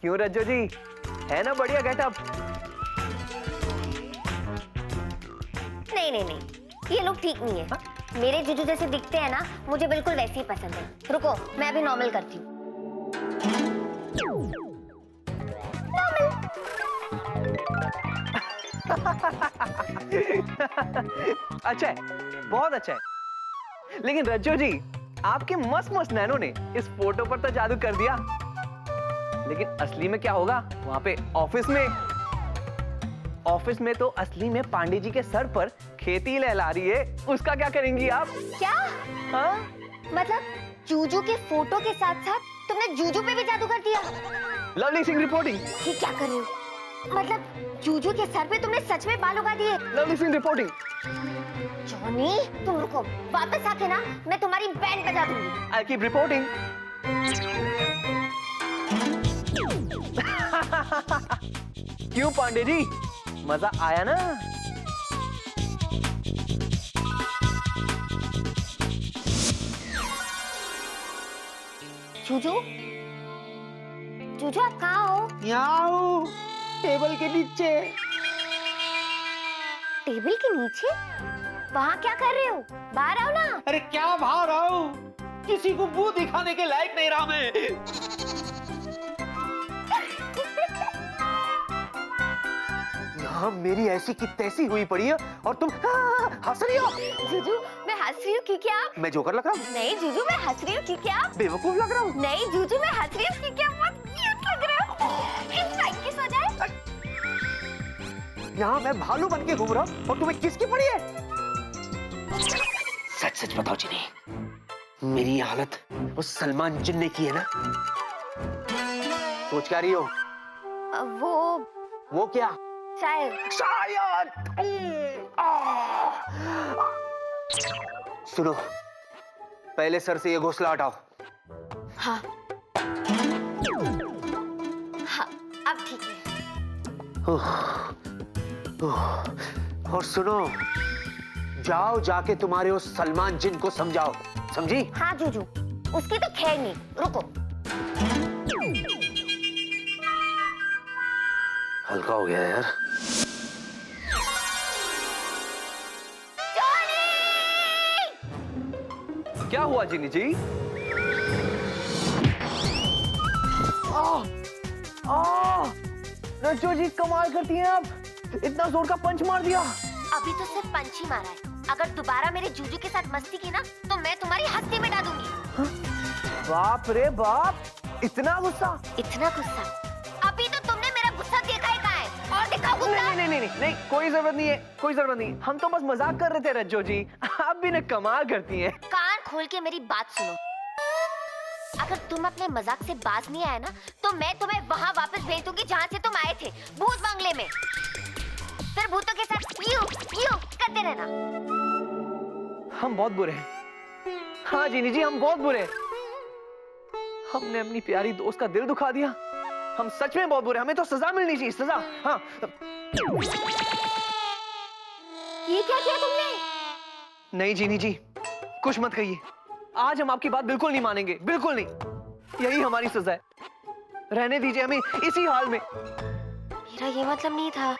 क्यों रज्जो जी, है ना बढ़िया गेटअप? नहीं नहीं नहीं, ये लोग ठीक नहीं है। मेरे जीजू जैसे दिखते हैं ना, मुझे बिल्कुल वैसे ही पसंद है। रुको, मैं अभी नॉर्मल करती हूँ। अच्छा है, बहुत अच्छा है। लेकिन रज्जो जी, आपके मस्त मस्त नैनो ने इस फोटो पर तो जादू कर दिया। लेकिन असली में क्या होगा वहां पे ऑफिस में तो असली में पांडे जी के सर पर खेती लहला रही है। उसका क्या करेंगी आप? क्या? हाँ? मतलब जूजू के फोटो के साथ साथ तुमने जूजू पे भी जादू कर दिया? Lovely Singh reporting. ये क्या कर रही हो? मतलब जूजू के सर पे तुमने सच में बाल उगा दिए? Lovely Singh reporting. जॉनी, तुम रुको, वापस आके ना मैं तुम्हारी बैंड बजा दूंगी। I keep reporting. क्यों पांडे जी, मजा आया ना? जूजू, जूजू आप कहाँ हो? यहाँ हूँ, टेबल के नीचे। टेबल के नीचे? वहाँ क्या कर रहे हो? बाहर आओ ना। अरे क्या बाहर आऊं? किसी को मुंह दिखाने के लायक नहीं रहा मैं। यहाँ मेरी ऐसी की तैसी हुई पड़ी है और तुम हंस रही हो। जूजू, मैं हंस रही हूँ क्योंकि आप... मैं जोकर लग रहा हूँ? नहीं जूजू, मैं हंस रही हूँ क्योंकि आप... बेवकूफ लग रहा हूँ? नहीं जूजू, मैं हंस रही हूँ क्योंकि आप बहुत क्यूट लग रहे हो। एक फ्लाइंग किस हो जाए? यहाँ मैं भालू बन के घूम रहा हूँ और तुम्हें किसकी पड़ी है? सच सच बताओ जिनी, मेरी ये हालत वो सलमान जिन ने की है ना? सोच क्या रही हो? वो क्या? शायद। सुनो, पहले सर से ये घोंसला हटाओ। हाँ हाँ, अब ठीक है। और सुनो, जाओ जाके तुम्हारे उस सलमान जिन को समझाओ, समझी? हाँ जूजू, उसकी तो खैर नहीं। रुको, हल्का हो गया यार। क्या हुआ जिनी जी? रज्जो जी कमाल करती हैं आप, इतना जोर का पंच मार दिया। अभी तो सिर्फ पंच ही मारा है। अगर दोबारा मेरे जूजू के साथ मस्ती की ना, तो मैं तुम्हारी हस्ती मिटा दूंगी। बाप रे बाप, इतना गुस्सा? इतना गुस्सा? अभी तो तुमने मेरा गुस्सा देखा ही कहाँ है? और दिखाओ गुस्सा। नहीं, कोई जरूरत नहीं है, कोई जरूरत नहीं। हम तो बस मजाक कर रहे थे रज्जो जी, आप भी ना कमाल करती हैं। कान खोल के मेरी बात सुनो। अगर तुम अपने मजाक से बाज नहीं आए ना, तो मैं तुम्हें वहाँ वापस भेज दूंगी जहाँ से तुम आए थे, भूत बंगले में। फिर भूतों के साथ यू करते रहना। हम बहुत बुरे हैं। हाँ जीनी जी, हम बहुत बुरे हैं। हमने अपनी प्यारी दोस्त का दिल दुखा दिया। हम सच में बहुत बुरे हैं। हमें तो सजा मिलनी चाहिए, सजा। हाँ। ये क्या किया तुमने? नहीं जीनी जी, कुछ मत कहिए। आज हम आपकी बात बिल्कुल नहीं मानेंगे, बिल्कुल नहीं। यही हमारी सजा है। रहने दीजिए हमें इसी हाल में। मेरा ये मतलब नहीं था।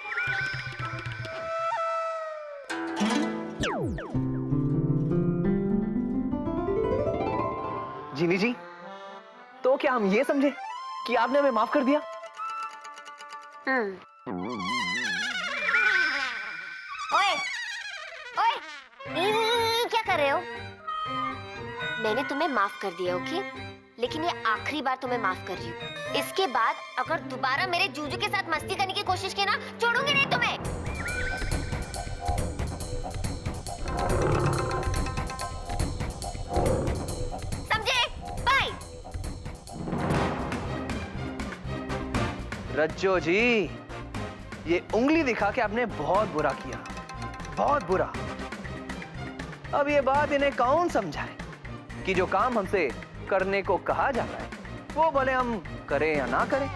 जीनी जी, तो क्या हम ये समझे कि आपने हमें माफ कर दिया? ओए, ओए, क्या कर रहे हो? मैंने तुम्हें माफ कर दिया, ओके? लेकिन ये आखिरी बार तुम्हें माफ कर रही हूँ। इसके बाद अगर दोबारा मेरे जूजू के साथ मस्ती करने की कोशिश की ना, छोड़ूंगी नहीं तुम्हें। समझे? बाय। रज्जो जी, ये उंगली दिखा के आपने बहुत बुरा किया, बहुत बुरा। अब ये बात इन्हें कौन समझाए कि जो काम हमसे करने को कहा जाता है वो भले हम करें या ना करें,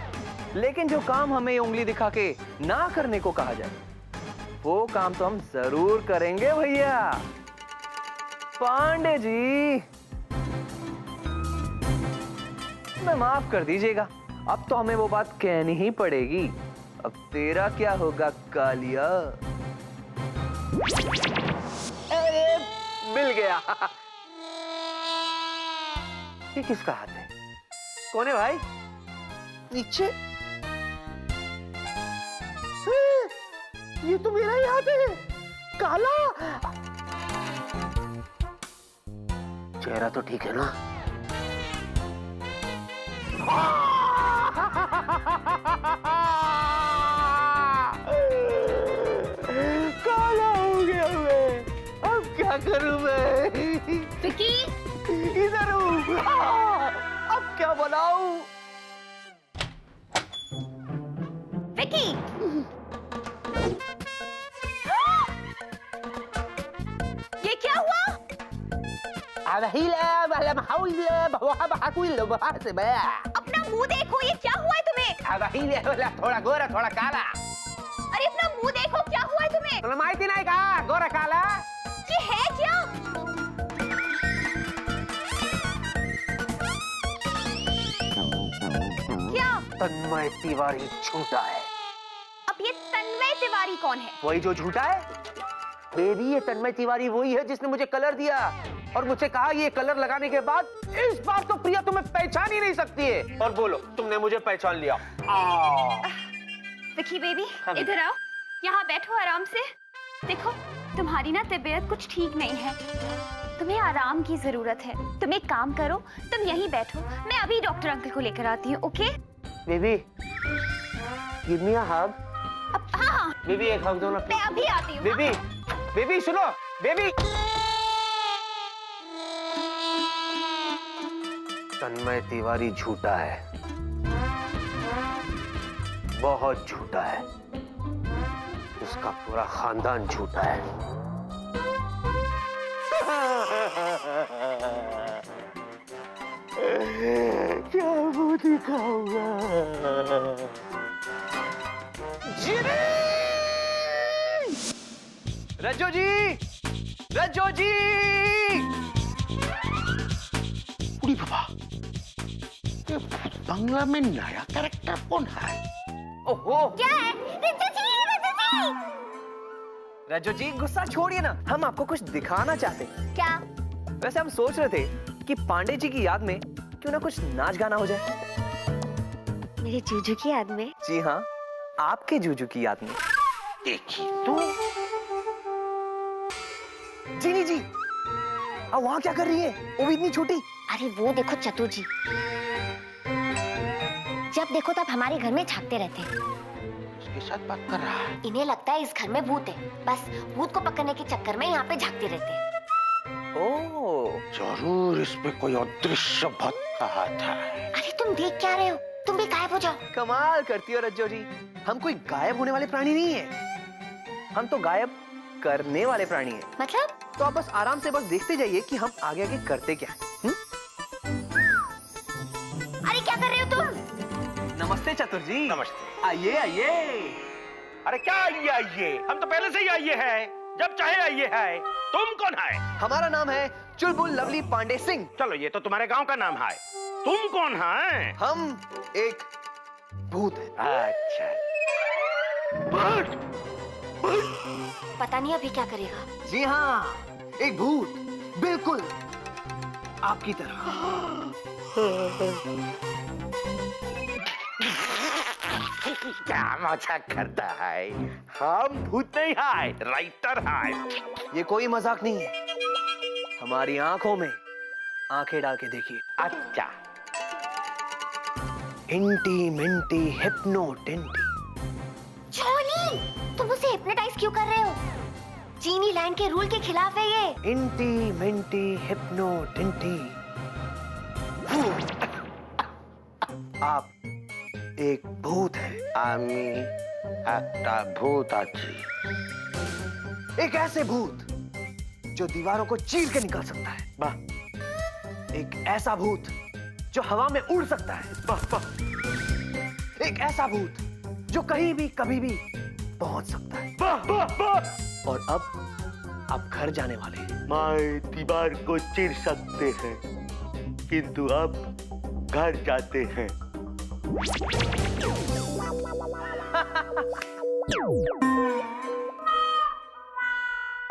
लेकिन जो काम हमें उंगली दिखा के ना करने को कहा जाए वो काम तो हम जरूर करेंगे भैया। पांडे जी, मैं माफ कर दीजिएगा, अब तो हमें वो बात कहनी ही पड़ेगी। अब तेरा क्या होगा कालिया? अरे मिल गया। ये किसका हाथ है? कौन है भाई? नीचे। ये तो मेरा ही हाथ है, काला। चेहरा तो ठीक है ना? काला हो गया मैं। अब क्या करूं मैं? विकी, इधर हूं। अब क्या बनाऊं? विकी, ये क्या हुआ? अपना मुंह देखो, ये क्या हुआ है तुम्हें? थोड़ा गोरा थोड़ा काला। अरे अपना मुंह देखो, क्या हुआ है तुम्हें? तुला माहिती नाही का गोरा काला? ये है क्या? क्या? तन्मय तिवारी झूठा है। अब ये तन्मय तिवारी कौन है? वही जो झूठा है। बेबी, ये तन्मय तिवारी वही है जिसने मुझे कलर दिया और मुझसे कहा ये कलर लगाने के बाद इस बार तो प्रिया तुम्हें पहचान ही नहीं सकती है। और बोलो, तुमने मुझे पहचान लिया। विकी बेबी, हाँ, इधर आओ, यहाँ बैठो आराम से। देखो, तुम्हारी ना तबीयत कुछ ठीक नहीं है, तुम्हें आराम की जरूरत है। तुम एक काम करो, तुम यहीं बैठो, मैं अभी डॉक्टर अंकल को लेकर आती हूँ। ओके बेबी, गिव मी अ हग। अब हाँ, बेबी एक हग दो ना। मैं अभी आती हूँ। बेबी, बेबी सुनो, बेबी। तन्मय तिवारी झूठा है, बहुत झूठा है। उसका पूरा खानदान झूठा है। क्या मुंह दिखाऊंगा? रज्जो जी, रज्जो जी। उड़ी बाबा, ये बंगला में नया कैरेक्टर कौन है? ओहो, क्या है? रज्जू जी, रज्जू जी। रज्जो जी गुस्सा छोड़िए ना, हम आपको कुछ दिखाना चाहते। क्या? वैसे हम सोच रहे थे कि पांडे जी की याद में क्यों ना कुछ नाच गाना हो जाए। मेरे जूजू की याद में? जी हाँ, आपके जूजू की याद में। देखिए तो। जीनी जी, अब वहाँ क्या कर रही है? वो भी इतनी छोटी। अरे वो देखो चतुर जी, जब देखो तब हमारे घर में झांकते रहते हैं। उसके साथ बात कर रहा है। इन्हें लगता है इस घर में भूत है, बस भूत को पकड़ने के चक्कर में यहाँ पे झांकते रहते हैं। ओह, जरूर इसमें कोई अदृश्य भक्त का हाथ है। अरे तुम देख क्या रहे हो? तुम भी गायब हो जाओ। कमाल करती हो रज्जो जी। हम कोई गायब होने वाले प्राणी नहीं है, हम तो गायब करने वाले प्राणी हैं। मतलब? तो आप बस आराम से बस देखते जाइए कि हम आगे आगे करते क्या हैं। अरे क्या कर रहे हो तुम? नमस्ते चतुर जी। नमस्ते। आइए आइए। अरे क्या आइए? हम तो पहले से ही आइए हैं, जब चाहे आइए है। तुम कौन है? हमारा नाम है चुलबुल लवली पांडे सिंह। चलो, ये तो तुम्हारे गांव का नाम है। तुम कौन है? हम एक भूत हैं। अच्छा, भूत? पता नहीं अभी क्या करेगा। जी हाँ, एक भूत, बिल्कुल आपकी तरह। क्या मजाक करता है? हम भूत नहीं है, राइटर है। ये कोई मजाक नहीं है, हमारी आंखों में आंखें डाल के देखिए। अच्छा, इंटी मिंटी हिप्नो टिंटी। जॉनी, तुम उसे हिप्नोटाइज क्यों कर रहे हो? चीनी लैंड के रूल के खिलाफ है ये। इंटी मिंटी हिप्नो टिंटी। आप एक भूत है। আমি একটা ভূত আছি। एक ऐसे भूत जो दीवारों को चीर के निकल सकता है। वाह, एक ऐसा भूत जो हवा में उड़ सकता है। वाह, वाह, एक ऐसा भूत जो कहीं भी कभी भी पहुंच सकता है। वाह, वाह, वाह। और अब आप घर जाने वाले हैं। मैं दीवार को चीर सकते हैं, किंतु अब घर जाते हैं।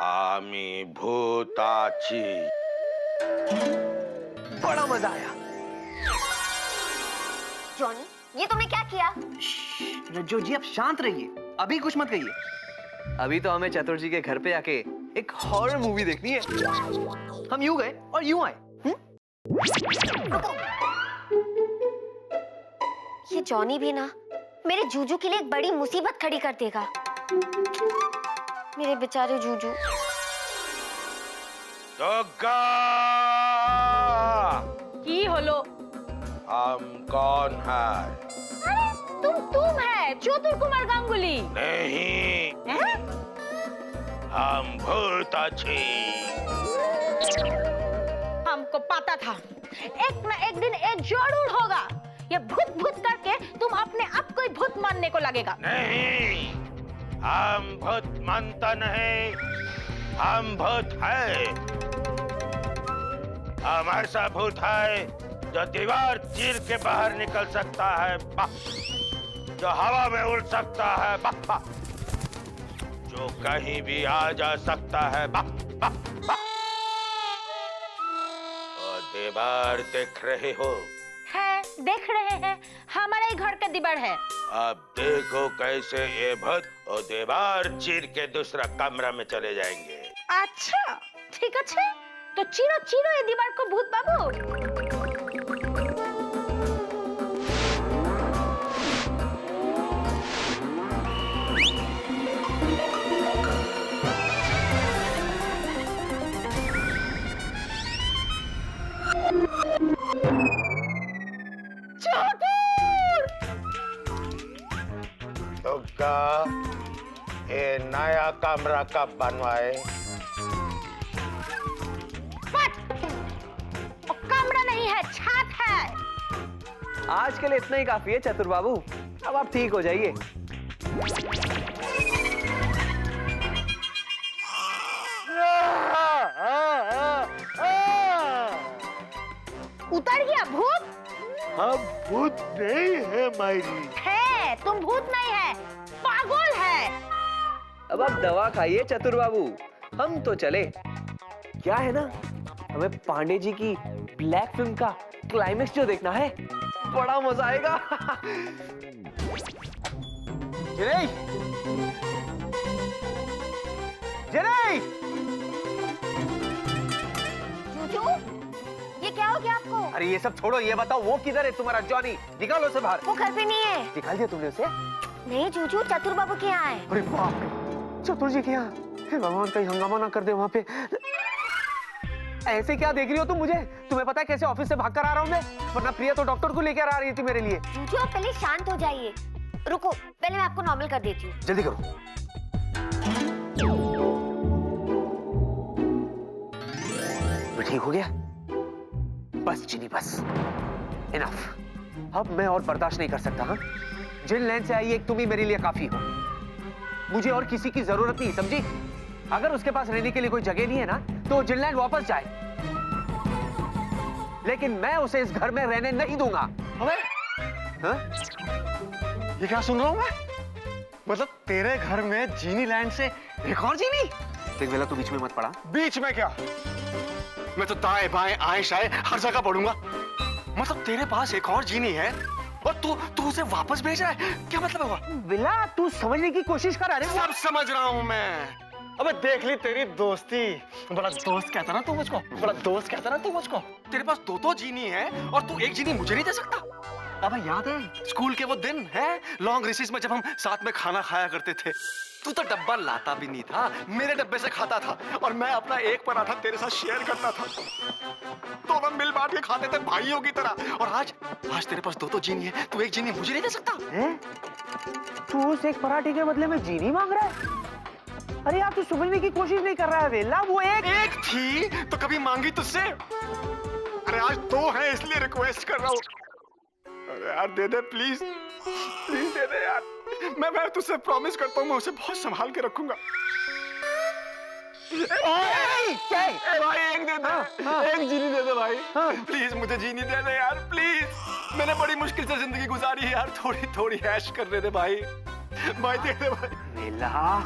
आमी भूताची। बड़ा मजा आया। जॉनी, ये तुमने क्या किया? रज्जो जी आप शांत रहिए, अभी कुछ मत कहिए। अभी तो हमें चतुर जी के घर पे आके एक हॉरर मूवी देखनी है। हम यूं गए और यूं आए। ये जॉनी भी ना मेरे जूजू के लिए एक बड़ी मुसीबत खड़ी कर देगा। मेरे बेचारे जूजू। दुर्गा! की होलो? हम कौन है? अरे तुम है चतुर कुमार गांगुली। नहीं, हैं? हम भूताची। हमको पता था एक न एक दिन ये जरूर होगा। ये भूत भूत करके तुम अपने आप को ही भूत मानने को लगेगा। नहीं, हम भूत मानता नहीं, हम भूत है। हम ऐसा भूत है जो दीवार चीर के बाहर निकल सकता है, जो हवा में उड़ सकता है, जो कहीं भी आ जा सकता है। और दीवार देख रहे हो? है, देख रहे हैं, हमारे ही घर का दीवार है। अब देखो कैसे ये भूत और दीवार चीर के दूसरा कमरा में चले जाएंगे। अच्छा ठीक है, तो चीरो चीरो ये दीवार को भूत बाबू। दुर्गा, ये नया कमरा कब बनवाए? कमरा नहीं है, छत है। आज के लिए इतना ही काफी है चतुर बाबू, अब आप ठीक हो जाइए। उतर गया भूत? हम भूत नहीं है मायरी। है, तुम भूत नहीं है, पागल है। अब आप दवा खाइए चतुर बाबू, हम तो चले। क्या है ना, हमें पांडे जी की ब्लैक फिल्म का क्लाइमेक्स जो देखना है, बड़ा मजा आएगा। जय जय, जूजू, ये क्या हो गया आपको? अरे ये सब छोड़ो, ये बताओ वो किधर है तुम्हारा जॉनी? निकालो उसे बाहर। वो घर पे नहीं है। निकाल दिया तुमने उसे? नहीं जूजू, चतुर बाबू के यहाँ है। अरे बाप रे, चतुर जी के यहाँ? हे भगवान, कहीं हंगामा ना कर दे वहाँ पे। ऐसे क्या देख रही हो तुम मुझे? तुम्हें पता है कैसे ऑफिस से भाग कर आ रहा हूँ मैं? वरना प्रिया तो डॉक्टर को लेकर आ रही थी मेरे लिए। जूजू आप पहले शांत हो जाइए। रुको, पहले मैं आपको नॉर्मल कर देती हूँ। जल्दी करो। मैं ठीक हो गया? बस चीनी, बस इनफ। अब मैं और बर्दाश्त नहीं कर सकता। हाँ, जिन लैंड से आई एक तुम ही मेरे लिए काफी हो। मुझे और किसी की जरूरत नहीं, समझी? अगर उसके पास रहने के लिए कोई जगह नहीं है ना, तो जिनलैंड वापस जाए, लेकिन मैं उसे इस घर में रहने नहीं दूंगा। अबे, हाँ? ये क्या सुन रहा हूँ मैं? मतलब तेरे घर में जीनी लैंड से एक और जीनी? देख बेला, तू बीच में मत पड़ा। बीच में क्या? मैं तो दाएं बाएं आए शाए हर जगह पढ़ूंगा। मतलब तेरे पास एक और जीनी है और तू उसे वापस भेज रहा है? क्या मतलब हुआ? बेला, तू समझने की कोशिश कर। अरे सब समझ रहा हूँ मैं। अबे देख ली तेरी दोस्ती। बड़ा दोस्त कहता ना तू मुझको, बड़ा दोस्त कहता ना तू मुझको। तेरे पास दो जीनी है और तू एक जीनी मुझे नहीं दे सकता? अबे याद है स्कूल के वो दिन है, लॉन्ग रिसेस में जब हम साथ में खाना खाया करते थे? तू तो डब्बा लाता भी नहीं था, मेरे डब्बे से खाता था और मैं अपना एक पराठा तेरे साथ शेयर करता था। तो हम मिल बांट के खाते थे भाइयों की तरह। और आज तेरे पास दो जीनी है, तू एक जीनी मुझे नहीं दे सकता? तू उस एक पराठे के बदले में जीनी मांग रहा है? अरे यार, तू समझने की कोशिश नहीं कर रहा है वेला। वो एक थी तो कभी मांगी तुझसे? अरे आज दो है इसलिए रिक्वेस्ट कर रहा हूँ। अरे यार दे दे प्लीज, प्लीज दे दे यार। मैं तुझसे प्रॉमिस करता हूँ मैं उसे बहुत संभाल के रखूंगा। भाई एक दे दे, एक जीनी दे दे भाई। प्लीज मुझे जीनी दे दे यार, प्लीज। मैंने बड़ी मुश्किल से जिंदगी गुजारी है यार, थोड़ी थोड़ी ऐश करने दे भाई। भाई दे दे भाई। वेला,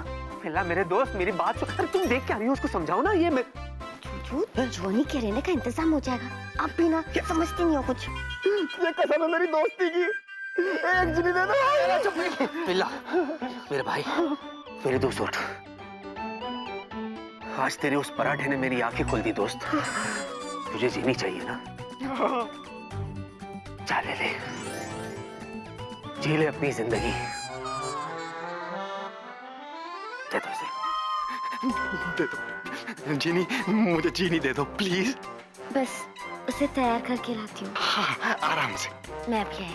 वेला मेरे दोस्त मेरी बात सुन। अरे तुम देख क्या रही हो, उसको समझाओ ना। ये मैं जॉनी के रहने का इंतजाम हो जाएगा। आप भी ना समझती नहीं हो कुछ। ये कसम है मेरी दोस्ती की, एक जीनी दे दो। वेला मेरे भाई, मेरे दोस्त उठ। आज तेरे उस पराठे ने मेरी आंखें खोल दी दोस्त। तुझे जीनी चाहिए ना, जा ले ले, जी ले अपनी जिंदगी। दे दो इसे। दे दो जीनी, मुझे जीनी दे दो प्लीज। बस उसे तैयार करके लाती हूँ। हाँ, आराम से। मैं भी आई।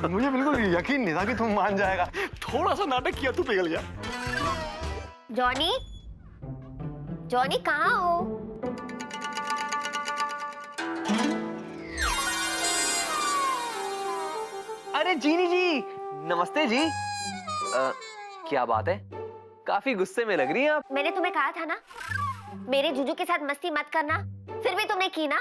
मुझे बिल्कुल यकीन नहीं था कि तुम मान जाएगा। थोड़ा सा नाटक किया तू पिघल गया। जॉनी, जॉनी कहाँ हो? अरे जीनी जी, नमस्ते जी। क्या बात है, काफी गुस्से में लग रही हैं आप। मैंने तुम्हें कहा था ना, मेरे जुजू के साथ मस्ती मत करना, फिर भी तुमने की ना।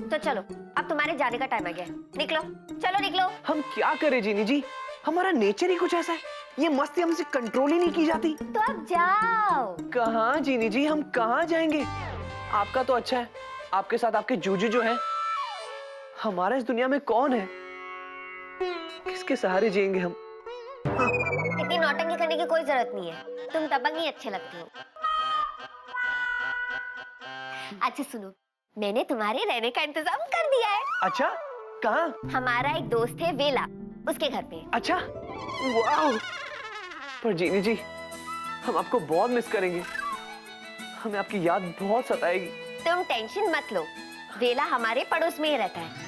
तो चलो, अब तुम्हारे जाने का टाइम आ गया, निकलो, चलो निकलो। हम क्या करें जीनी जी, हमारा नेचर ही कुछ ऐसा है, ये मस्ती हमसे कंट्रोल ही नहीं की जाती। तो अब जाओ। कहाँ जीनी जी, हम कहाँ जाएंगे? आपका तो अच्छा है, आपके साथ आपके जूजू जो है। हमारा इस दुनिया में कौन है? किसके सहारे जिएंगे हम? इतनी नौटंकी करने की कोई जरूरत नहीं है, तुम दबंग ही अच्छे लगते हो। अच्छा सुनो, मैंने तुम्हारे रहने का इंतजाम कर दिया है। अच्छा, कहाँ? हमारा एक दोस्त है वेला, उसके घर पे। अच्छा, वाह। पर जीनी जी, हम आपको बहुत मिस करेंगे, हमें आपकी याद बहुत सताएगी। तुम टेंशन मत लो, वेला हमारे पड़ोस में ही रहता है,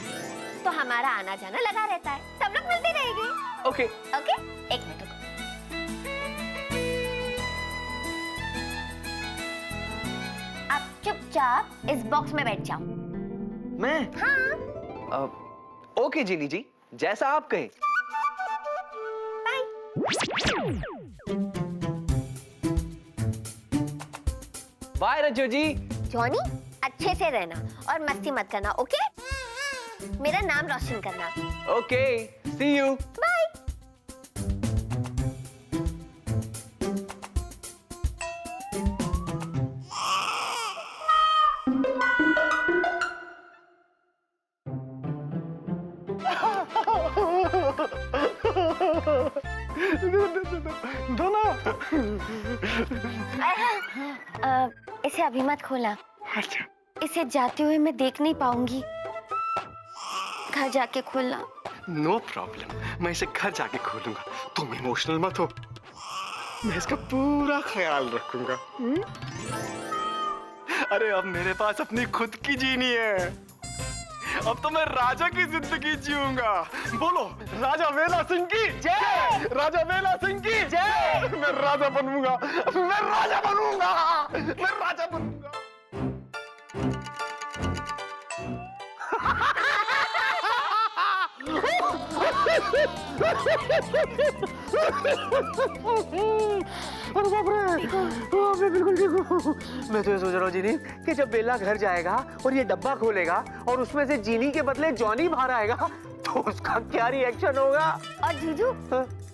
तो हमारा आना जाना लगा रहता है, सब लोग मिलते रहेंगे। ओके ओके, एक मिनट रुको। आप चुपचाप इस बॉक्स में बैठ जाओ। मैं? हाँ। ओके जीनी जी, जैसा आप कहें। बाय। बाय रज्जो जी। जॉनी, अच्छे से रहना और मस्ती मत करना, ओके? मेरा नाम रोशन करना। Okay, see you. बाय। इसे अभी मत खोला। अच्छा। इसे जाते हुए मैं देख नहीं पाऊंगी, घर जाके खोलना। नो प्रॉब्लम, मैं इसे घर जाके खोलूंगा, तुम इमोशनल मत हो, मैं इसका पूरा ख्याल रखूंगा। अरे अब मेरे पास अपनी खुद की जीनी है, अब तो मैं राजा की जिंदगी जीऊंगा। बोलो, राजा वेला सिंह की जय, राजा वेला सिंह की जय। मैं राजा बनूंगा, मैं राजा बनूंगा, मैं राजा बनूंगा। अरे बाप रे, मैं बिल्कुल ठीक हूँ। मैं तो ये सोच रहा हूँ जीनी कि जब बेला घर जाएगा और ये डब्बा खोलेगा और उसमें से जीनी के बदले जॉनी बाहर आएगा तो उसका क्या रिएक्शन होगा। और जीजू,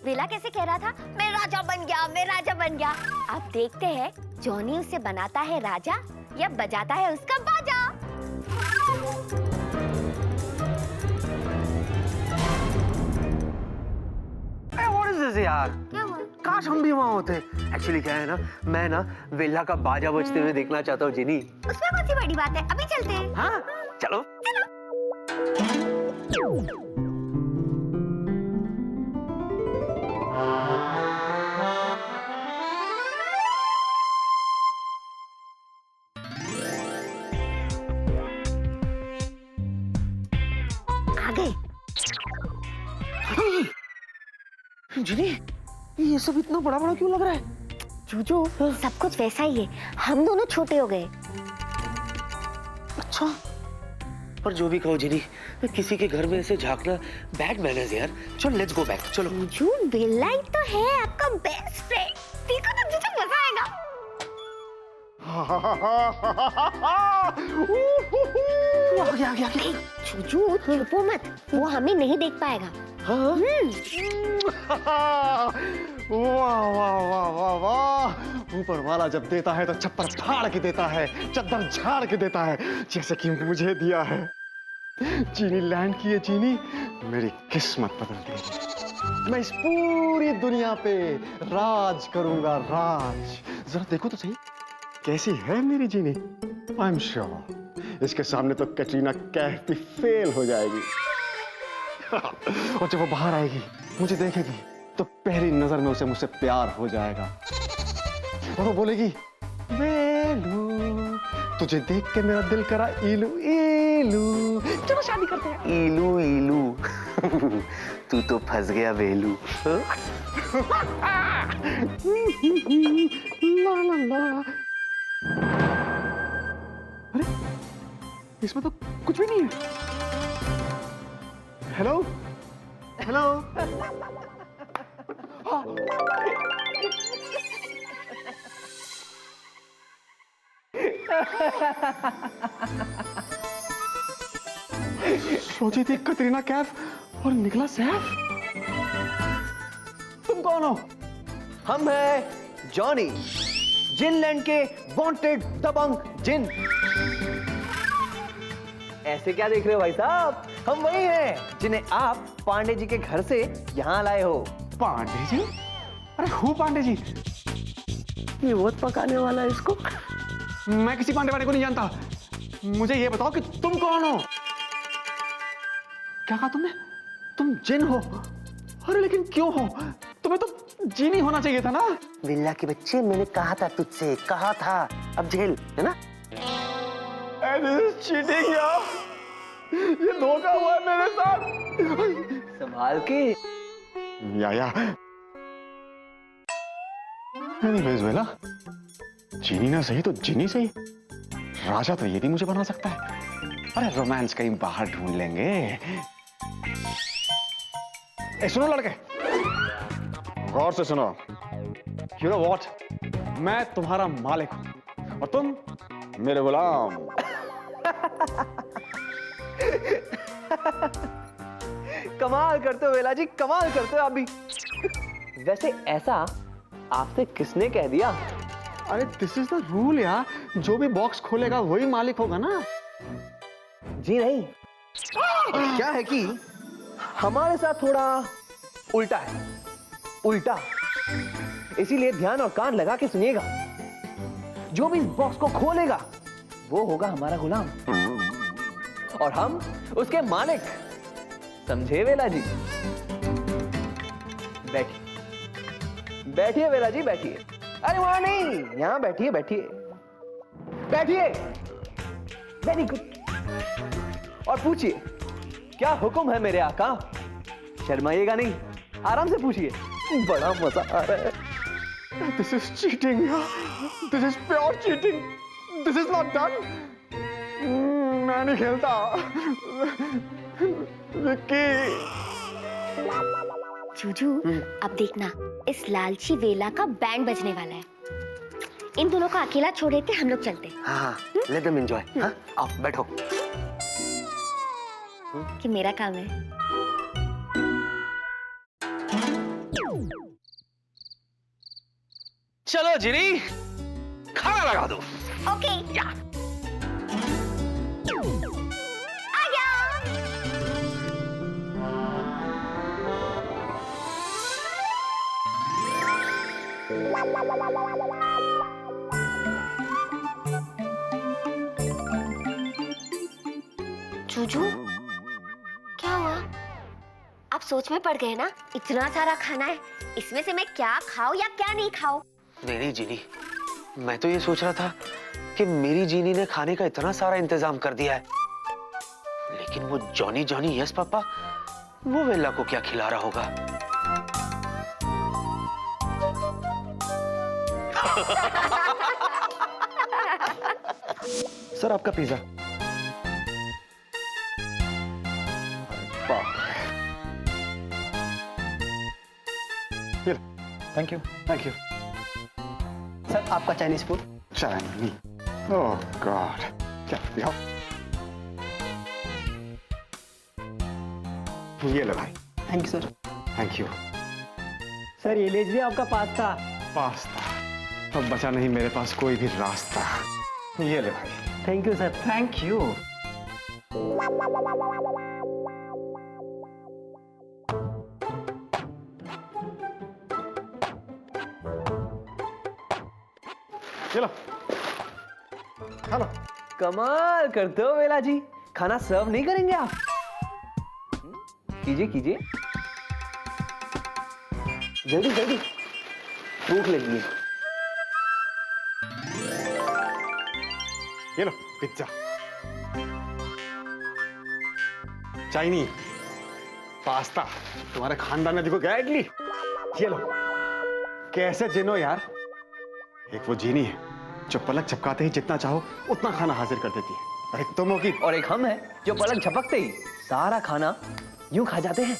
वेला कैसे कह रहा था मैं राजा बन गया, मैं राजा बन गया। अब देखते हैं जॉनी उसे बनाता है राजा या बजाता है उसका बाजा। What is this यार? क्या हुआ? काश हम भी वहाँ होते। एक्चुअली क्या है ना, मैं ना वेला का बाजा बजते हुए देखना चाहता हूँ जीनी। उसमें कौन सी बड़ी बात है, अभी चलते हैं। हाँ चलो। आ गए। जीनी, ये सब इतना बड़ा बड़ा क्यों लग रहा है? जूजू, सब कुछ वैसा ही है, हम दोनों छोटे हो गए। अच्छा, पर जो भी कहो जीनी, किसी के घर में ऐसे झांकना बैड मैनर्स यार। चलो लेट्स गो बैक, चलो। जूजू, बेला ही तो है आपका बेस्ट फ्रेंड, देखो तो जूजू मजा आएगा। चूचू छुपो मत, वो हमें नहीं देख पाएगा। वाह वाह वाह वाह वाह, ऊपर वाला जब देता है तो छप्पर फाड़ के देता है, चद्दर झाड़ के देता है, जैसे कि मुझे दिया है। चीनी लैंड की ये चीनी मेरी किस्मत बदल देगी। मैं इस पूरी दुनिया पे राज करूंगा, राज। जरा देखो तो सही कैसी है मेरी चीनी। आई एम श्योर इसके सामने तो कैटरीना कैफ भी फेल हो जाएगी। और जब वो बाहर आएगी, मुझे देखेगी, तो पहली नजर में उसे मुझसे प्यार हो जाएगा। और वो बोलेगी, वेलू, तुझे देख के मेरा दिल करा इलू इलू, चलो शादी करते हैं। इलू इलू तू तो फंस गया वेलू। ला ला ला। अरे इसमें तो कुछ भी नहीं है। Hello hello. सोची थी कतरीना कैफ और निकला सैफ। तुम कौन हो? हम हैं जॉनी, जिनलैंड के वांटेड दबंग जिन। ऐसे क्या देख रहे हो भाई साहब? हम वही हैं जिन्हें आप पांडे जी के घर से यहाँ लाए हो। पांडे जी? अरे हु पांडे जी? ये बहुत पकाने वाला है इसको। मैं किसी पांडे वाले को नहीं जानता। मुझे ये बताओ कि तुम कौन हो? क्या कहा तुमने? तुम जिन हो? अरे लेकिन क्यों हो? तुम्हें तो जीनी होना चाहिए था ना। विल्ला के बच्चे, मैंने कहा था तुझसे, कहा था। अब झेल, है ना? चीटिंग यार, ये धोखा हुआ है मेरे साथ। संभाल के। या एनीवेज वेला, जीनी ना सही तो जिनी सही, राजा तो ये भी मुझे बना सकता है। अरे रोमांस कहीं बाहर ढूंढ लेंगे। ए सुनो लड़के, गौर से सुनो। You know what? मैं तुम्हारा मालिक हूं और तुम मेरे गुलाम। कमाल करते हो वेला जी, कमाल करते हो आप भी। वैसे ऐसा आपसे किसने कह दिया? अरे दिस इज द रूल यार, जो भी बॉक्स खोलेगा वही मालिक होगा ना। जी नहीं, क्या है कि हमारे साथ थोड़ा उल्टा है, उल्टा। इसीलिए ध्यान और कान लगा के सुनिएगा। जो भी इस बॉक्स को खोलेगा वो होगा हमारा गुलाम और हम उसके मालिक। समझे वेला जी? बैठिए बैठिए वेला जी, बैठिए। अरे वहां नहीं, यहां बैठिए बैठिए बैठिए। Very good. और पूछिए, क्या हुक्म है मेरे आका? शर्माइएगा नहीं, आराम से पूछिए, बड़ा मजा आ रहा है। This is cheating. This is pure cheating. This is not done. मैं नहीं खेलता। विक्की। जूजू, अब देखना, इस लालची वेला का बैंड बजने वाला है। इन दोनों को अकेला छोड़ देते, हम लोग चलते। हाँ, let them enjoy. हाँ, आओ बैठो। कि मेरा काम है। चलो जिनी, खाना लगा दो। ओके। या। आजा। जूजू, क्या हुआ? आप सोच में पड़ गए ना? इतना सारा खाना है, इसमें से मैं क्या खाऊं या क्या नहीं खाऊं? नहीं जीनी, मैं तो ये सोच रहा था कि मेरी जीनी ने खाने का इतना सारा इंतजाम कर दिया है, लेकिन वो जॉनी जॉनी यस पापा, वो वेला को क्या खिला रहा होगा? सर आपका पिज्जा। Thank you. सर आपका चाइनीज फूड। चाइनी। ओह गॉड, क्या दिखाओ। ये लो भाई। Thank you sir. Thank you. Sir ये लीजिए आपका पास्ता। पास्ता। अब बचा नहीं मेरे पास कोई भी रास्ता। ये ले भाई। Thank you sir. Thank you. चलो हेलो। कमाल करते हो वेला जी, खाना सर्व नहीं करेंगे आप? कीजिए कीजिए, जल्दी जल्दी, भूख लगी है। ये लो पिज्जा। चाइनी, पास्ता। तुम्हारे खानदान में देखो क्या इडली। ये लो। कैसे जिनो यार। एक वो जीनी है जो पलक झपकाते ही जितना चाहो उतना खाना हाजिर कर देती है, और एक तुम हो कि और एक हम हैं जो पलक झपकते ही सारा खाना यूं खा जाते हैं।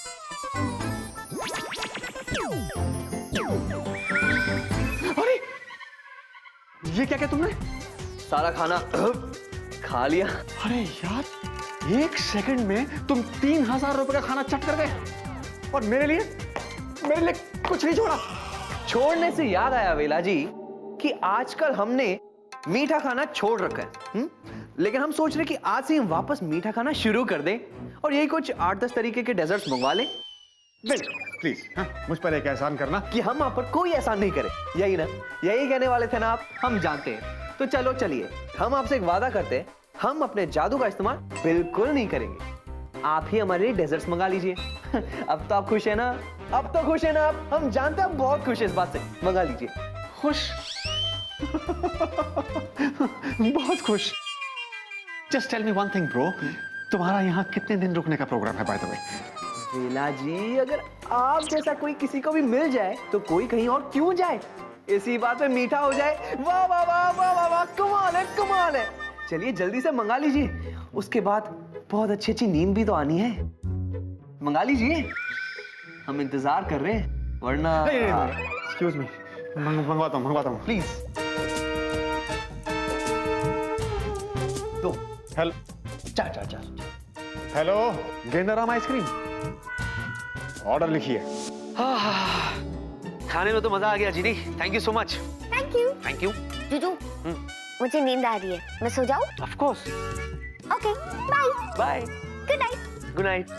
अरे ये क्या तुमने? सारा खाना खा लिया। अरे यार, एक सेकंड में तुम 3000 रुपए का खाना चट कर गए, और मेरे लिए कुछ नहीं छोड़ा। छोड़ने से याद आया वेला जी कि आजकल हमने मीठा खाना छोड़ रखा है, लेकिन हम सोच रहे कि आज से हम वापस मीठा खाना शुरू कर दें और यही कुछ 8-10 तरीके के डेजर्ट्स मंगवा लें। प्लीज मुझ पर एक एहसान करना। कि हम आप पर कोई एहसान नहीं करें, यही ना? यही कहने वाले थे ना आप? हम जानते हैं। तो चलो चलिए, हम आपसे एक वादा करते हैं, हम अपने जादू का इस्तेमाल बिल्कुल नहीं करेंगे। आप ही हमारे लिए डेजर्ट्स मंगा लीजिए। अब तो आप खुश है ना? अब तो खुश है ना आप? हम जानते हैं आप बहुत खुश है इस बात से। मंगा लीजिए। खुश? बहुत खुश। Just tell me one thing bro, तुम्हारा यहाँ कितने दिन रुकने का प्रोग्राम है बाय द वे? वेला जी, अगर आप जैसा कोई किसी को भी मिल जाए तो कोई कहीं और क्यों जाए? इसी बात पे मीठा हो जाए। वाह वाह वाह वाह वाह वाह, कमाल है कमाल है। चलिए जल्दी से मंगा लीजिए, उसके बाद बहुत अच्छी अच्छी नींद भी तो आनी है। मंगा लीजिए, हम इंतजार कर रहे हैं, वरना एक्सक्यूज मी, मंगवाता हूँ प्लीज। दो। हेलो चार। हेलो, गेंदाराम आइसक्रीम, ऑर्डर लिखिए। खाने में तो मजा आ गया जीनी, thank you so much. Thank you. Thank you. जीजू, मुझे नींद आ रही है, मैं सो जाऊं? Of course. Okay, bye. Bye. Good night. Good night.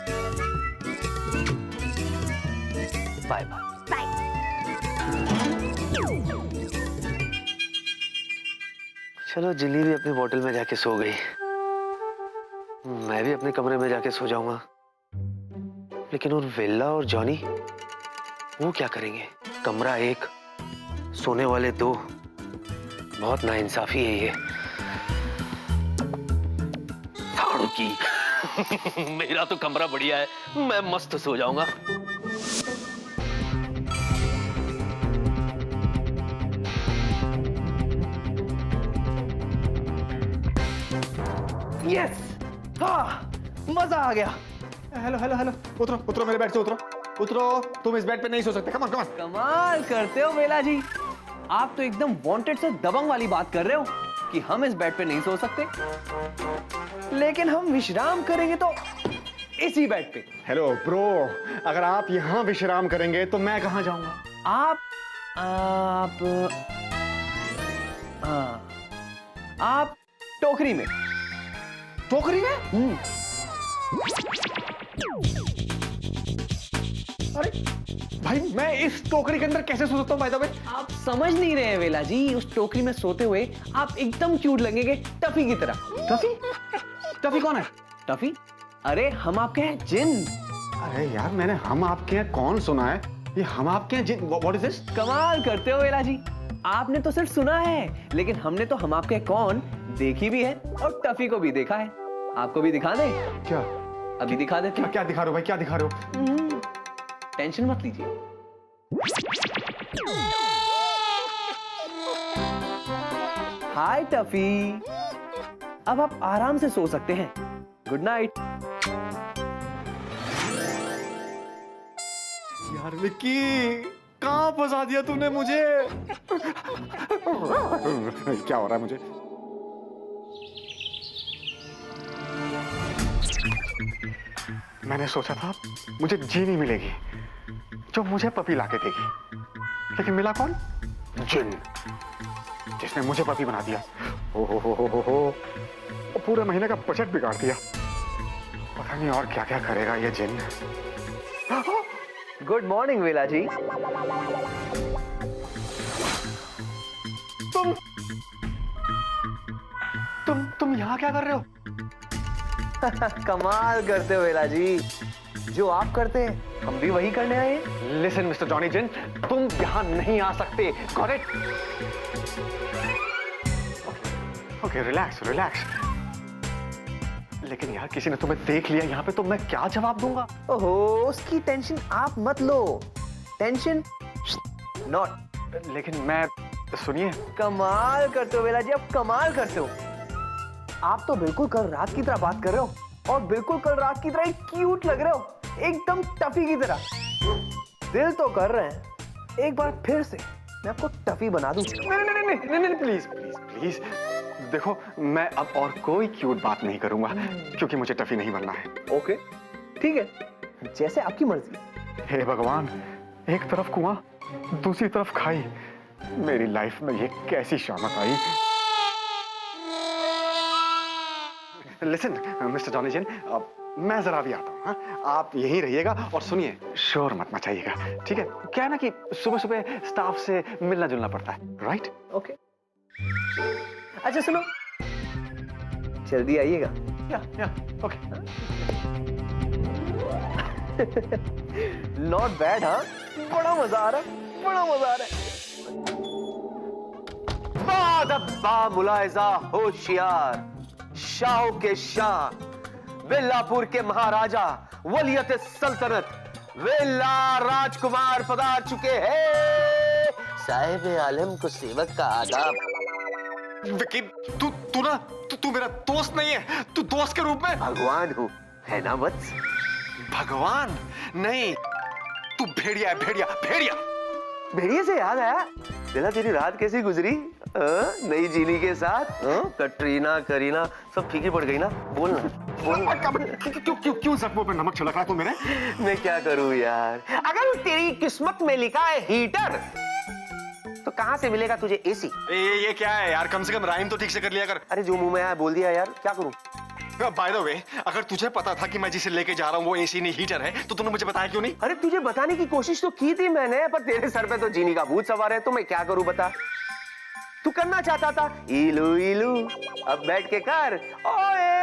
Bye bye. Bye. चलो, जिल्ली भी अपनी बोतल में जाके सो गई, मैं भी अपने कमरे में जाके सो जाऊंगा। लेकिन उन वेला और जॉनी वो क्या करेंगे? कमरा एक, सोने वाले दो। बहुत नाइंसाफी है ये। साड़ू की। मेरा तो कमरा बढ़िया है, मैं मस्त सो जाऊंगा। यस, हाँ, मजा आ गया। हेलो हेलो हेलो, उतरो मेरे बेड से उतरो। तुम इस बेड पे नहीं सो सकते। Come on. कमाल करते हो वेला जी, आप तो एकदम वांटेड से दबंग वाली बात कर रहे हो कि हम इस बेड पे नहीं सो सकते, लेकिन हम विश्राम करेंगे तो इसी बेड पे। हेलो ब्रो, अगर आप यहाँ विश्राम करेंगे तो मैं कहाँ जाऊंगा? आप टोकरी में। टोकरी में? अरे भाई, मैं इस टोकरी के अंदर कैसे सो सकता हूँ बाय द वे? आप समझ नहीं रहे हैं वेला जी, उस टोकरी में सोते हुए आप एकदम क्यूट लगेंगे, टफी की तरह। टफी कौन है? टफी? अरे हम आपके हैं जिन। अरे यार, मैंने हम आपके हैं कौन सुना है? ये हम आपके हैं जिन, व्हाट इज दिस? कमाल करते हो वेला जी, आपने तो सिर्फ सुना है, लेकिन हमने तो हम आपके हैं कौन देखी भी है और टफी को भी देखा है। आपको भी दिखा दें? क्या? अभी दिखा देते हैं। क्या दिखा रहे हो भाई, क्या दिखा रहे हो? टेंशन मत लीजिए। हाय टफी, अब आप आराम से सो सकते हैं। Good night. यार विक्की, कहाँ फंसा दिया तूने मुझे? क्या हो रहा है मुझे? मैंने सोचा था मुझे जीनी मिलेगी जो मुझे पपी लाके देगी, लेकिन मिला कौन? जिन, जिसने मुझे पपी बना दिया। हो पूरे महीने का बजट बिगाड़ दिया। पता नहीं और क्या क्या करेगा ये जिन। गुड मॉर्निंग वेला जी। तुम यहाँ क्या कर रहे हो? कमाल करते हो वेला जी, जो आप करते हैं हम भी वही करने आए हैं। लिसन मिस्टर जॉनी जिन, तुम यहाँ नहीं आ सकते। Got it? Okay relax relax. लेकिन यार किसी ने तुम्हें देख लिया यहाँ पे तो मैं क्या जवाब दूंगा? ओहो, उसकी टेंशन आप मत लो। Tension not. लेकिन मैं, सुनिए, कमाल करते हो वेला जी, आप कमाल करते हो। आप तो बिल्कुल कल रात की तरह बात कर रहे हो और बिल्कुल कल रात की तरह ही क्यूट लग रहे हो, एकदम टफी की तरह। दिल तो कर रहे हैं एक बार फिर से मैं आपको टफी बना दूं। नहीं प्लीज प्लीज प्लीज। देखो मैं अब और कोई क्यूट बात नहीं करूंगा क्योंकि मुझे टफी नहीं बनना है। ओके ठीक है, जैसे आपकी मर्जी। हे भगवान, एक तरफ कुआं दूसरी तरफ खाई, मेरी लाइफ में ये कैसी शामत आई। लिसन मिस्टर जॉनी जिन, मैं जरा भी आता हूँ। हाँ? आप यहीं रहिएगा और सुनिए, शोर मत मचाइएगा, ठीक है? क्या है ना कि सुबह सुबह स्टाफ से मिलना जुलना पड़ता है, राइट? ओके अच्छा सुनो, जल्दी आइएगा। या ओके। Not bad. हाँ, बड़ा मजा आ रहा है, बड़ा मजा आ रहा है। बादब्बा मुलाहिजा होशियार, शाहों के शाह, वेल्लापुर के महाराजा, वलियत सल्तनत वेल्ला राजकुमार पधार चुके हैं। साहिब आलम को सेवक का आदाब। विकी, तू मेरा दोस्त नहीं है, तू दोस्त के रूप में भगवान हूँ, है ना वत्स? भगवान नहीं, तू भेड़िया है, भेड़िया भेड़िया। भेड़िए से याद आया, दिला तेरी रात कैसी गुजरी? नई जीनी के साथ? कटरीना करीना सब फीकी पड़ गई ना? बोलना बोलना। क्यों जख्मों पे नमक छिड़क रहा है तू मेरे? मैं क्या करूं यार, अगर तेरी किस्मत में लिखा है हीटर तो कहां से मिलेगा तुझे एसी? ये क्या है यार, कम से कम राइम तो ठीक से कर लिया कर। अरे जो मुंह में आया बोल दिया यार, क्या करूं? बाय द वे, अगर तुझे पता था कि मैं जिसे लेके जा रहा हूँ वो एसी नहीं हीटर है तो तूने मुझे बताया क्यों नहीं? अरे तुझे बताने की कोशिश तो की थी मैंने, पर तेरे सर पे तो जीनी का भूत सवार है, तो मैं क्या करूं बता? तू करना चाहता था इलू इलू, अब बैठ के कर ओए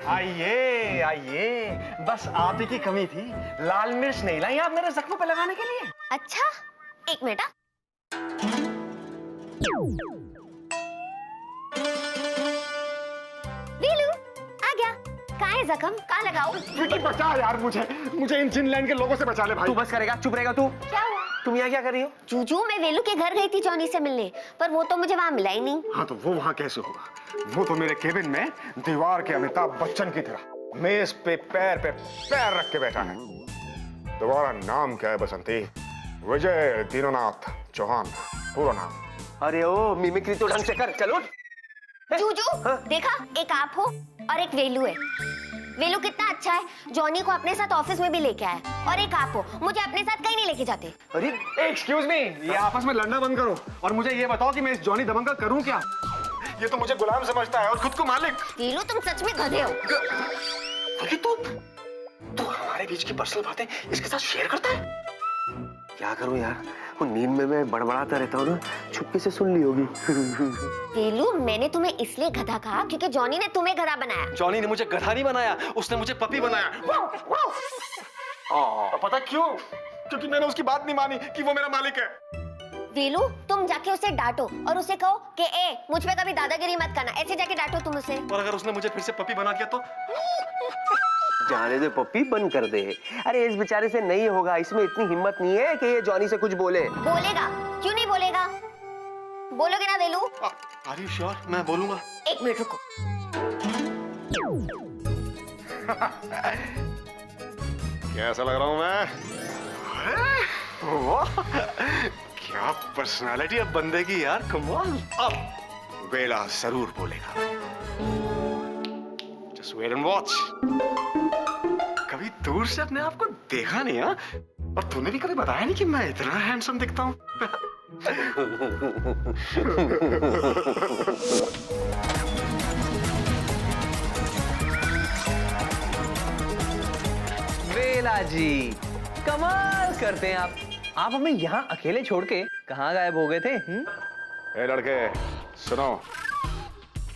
आइए आइए, बस आप ही की कमी थी, लाल मिर्च नहीं लाई आप मेरे जख्मों पे लगाने के लिए। अच्छा एक मिनट। वीलू आ गया, कहाँ है जख्म, कहाँ लगाऊं? विकी बचा यार मुझे इन जिनलैंड के लोगों से बचा ले भाई। तू बस करेगा, चुप रहेगा तू? क्या हुआ? तुम यहाँ क्या कर रही हो? जूजू, मैं वेलू के घर गई थी जॉनी से मिलने, पर वो तो मुझे वहां मिला ही नहीं। हाँ तो वो वहाँ कैसे होगा? वो तो मेरे केबिन में दीवार के अमिताभ बच्चन की तरह मेज पे पैर रख के बैठा है। तुम्हारा नाम क्या है बसंती? विजय दीननाथ चौहान पूरा नाम। अरे ओ मिमिक्री तो ढंग से कर, चलो। जूजू देखा, एक आप हो और एक वेलू है। वेलू कितना अच्छा है, जॉनी को अपने साथ ऑफिस में भी लेके आया, और एक आप हो, मुझे अपने साथ कहीं नहीं लेके जाते। अरे एक्सक्यूज मी, ये आपस में लड़ना बंद करो और मुझे ये बताओ कि मैं इस जॉनी दबंग का करूं क्या? ये तो मुझे गुलाम समझता है और खुद को मालिक। वेलू तुम सच में गधे हो। तू हमारे बीच की पर्सनल बातें इसके साथ शेयर करता है? क्या करूं यार, वो नींद में मैं बड़बड़ाता रहता हूँ ना, छुपके से सुन ली होगी। वेलू, मैंने तुम्हें इसलिए गधा कहा क्योंकि जॉनी ने तुम्हें गधा बनाया। जॉनी ने मुझे गधा नहीं बनाया, उसने मुझे पपी बनाया। और पता क्यों? क्योंकि मैंने उसकी बात नहीं मानी कि वो मेरा मालिक है। वेलू, तुम जाके उसे डांटो और उसे कहो कि ए मुझ पे कभी दादागिरी मत करना, ऐसे जाके डांटो तुम उसे। और अगर उसने मुझे फिर से पपी बना दिया तो? जाने दे पप्पी, बंद कर दे। अरे इस बेचारे से नहीं होगा, इसमें इतनी हिम्मत नहीं है कि ये जॉनी से कुछ बोले। बोलेगा, क्यों नहीं बोलेगा? बोलोगे ना वेलू? Are you sure? मैं बोलूंगा। एक मिनट रुको। कैसा लग रहा हूं मैं? वाह, क्या पर्सनालिटी है बंदे की यार, कमाल। अब बेला जरूर बोलेगा। Just wait and watch. कभी दूर से अपने आप को देखा नहीं, हाँ? और तूने भी कभी बताया नहीं कि मैं इतना हैंडसम दिखता हूँ। बेला जी, कमाल करते हैं आप हमें यहाँ अकेले छोड़ के कहाँ गायब हो गए थे? ए लड़के सुनो,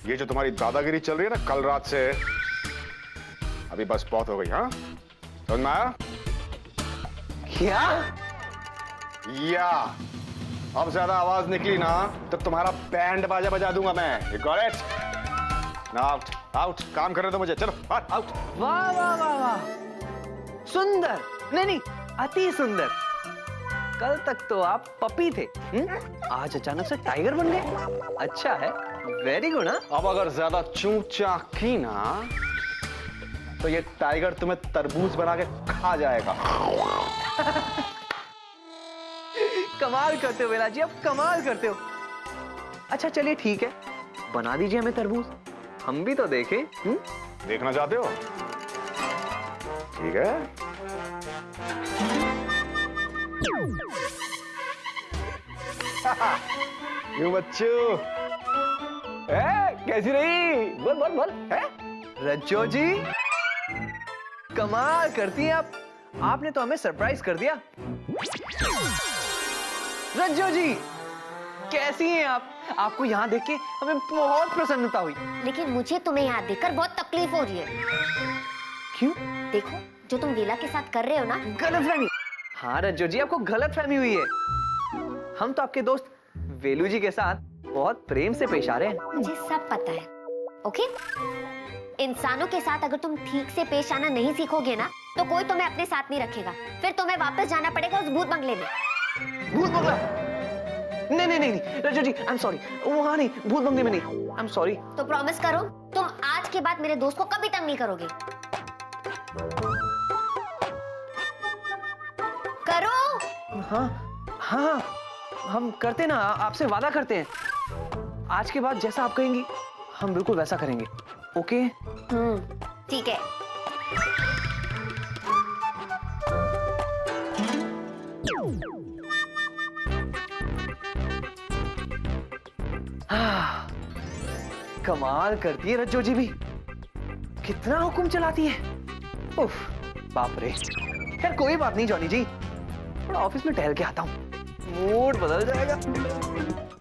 ये जो तुम्हारी दादागिरी चल रही है ना कल रात से, अभी बस बहुत हो गई। हाँ, समझ में आया? क्या? या अब ज्यादा आवाज निकली ना तो तुम्हारा बैंड बाजा बजा दूंगा मैं। You got it? Now out, out, काम करने दो मुझे, चलो आउट। वाह वाह वाह वाह, सुंदर, नहीं अति सुंदर। कल तक तो आप पपी थे, आज अचानक से टाइगर बन गए। अच्छा है, वेरी गुड। अब अगर ज्यादा चूचा की ना तो ये टाइगर तुम्हें तरबूज बना के खा जाएगा। कमाल करते हो बेला जी, आप कमाल करते हो। अच्छा चलिए ठीक है, बना दीजिए हमें तरबूज, हम भी तो देखें। देखना चाहते हो? ठीक है। क्यों बच्चू, कैसी रही? बोल बोल बोल। रज्जो जी, कमाल करती हैं आप, आपने तो हमें सरप्राइज कर दिया। रज्जो जी, कैसी हैं आप? आपको यहाँ देख के हमें बहुत प्रसन्नता हुई। लेकिन मुझे तुम्हें यहाँ देखकर बहुत तकलीफ हो रही है। क्यों? देखो, जो तुम वीला के साथ कर रहे हो ना, गलतफहमी। हाँ रज्जो जी, आपको गलतफहमी हुई है। हम तो आपके दोस्त वेलू जी के साथ बहुत प्रेम से पेश आ रहे हैं। मुझे सब पता है। ओके? इंसानों के साथ अगर तुम ठीक से पेश आना नहीं सीखोगे ना, तो कोई तुम्हें अपने साथ नहीं रखेगा। फिर तुम्हें वापस जाना पड़ेगा उस भूत बंगले में। भूत बंगला? नहीं रज्जो जी, आई एम सॉरी, वहां नहीं, भूत बंगले में नहीं, आई एम सॉरी। तो प्रॉमिस करो, तुम आज के बाद मेरे दोस्त को कभी तंग नहीं करोगे। करो। हाँ, हम करते ना, आपसे वादा करते हैं। आज के बाद जैसा आप कहेंगी हम बिल्कुल वैसा करेंगे। ओके? ठीक है। कमाल करती है रज्जो जी भी, कितना हुक्म चलाती है। उफ, बाप रे। यार कोई बात नहीं जॉनी जी, थोड़ा ऑफिस में टहल के आता हूँ, मूड बदल जाएगा।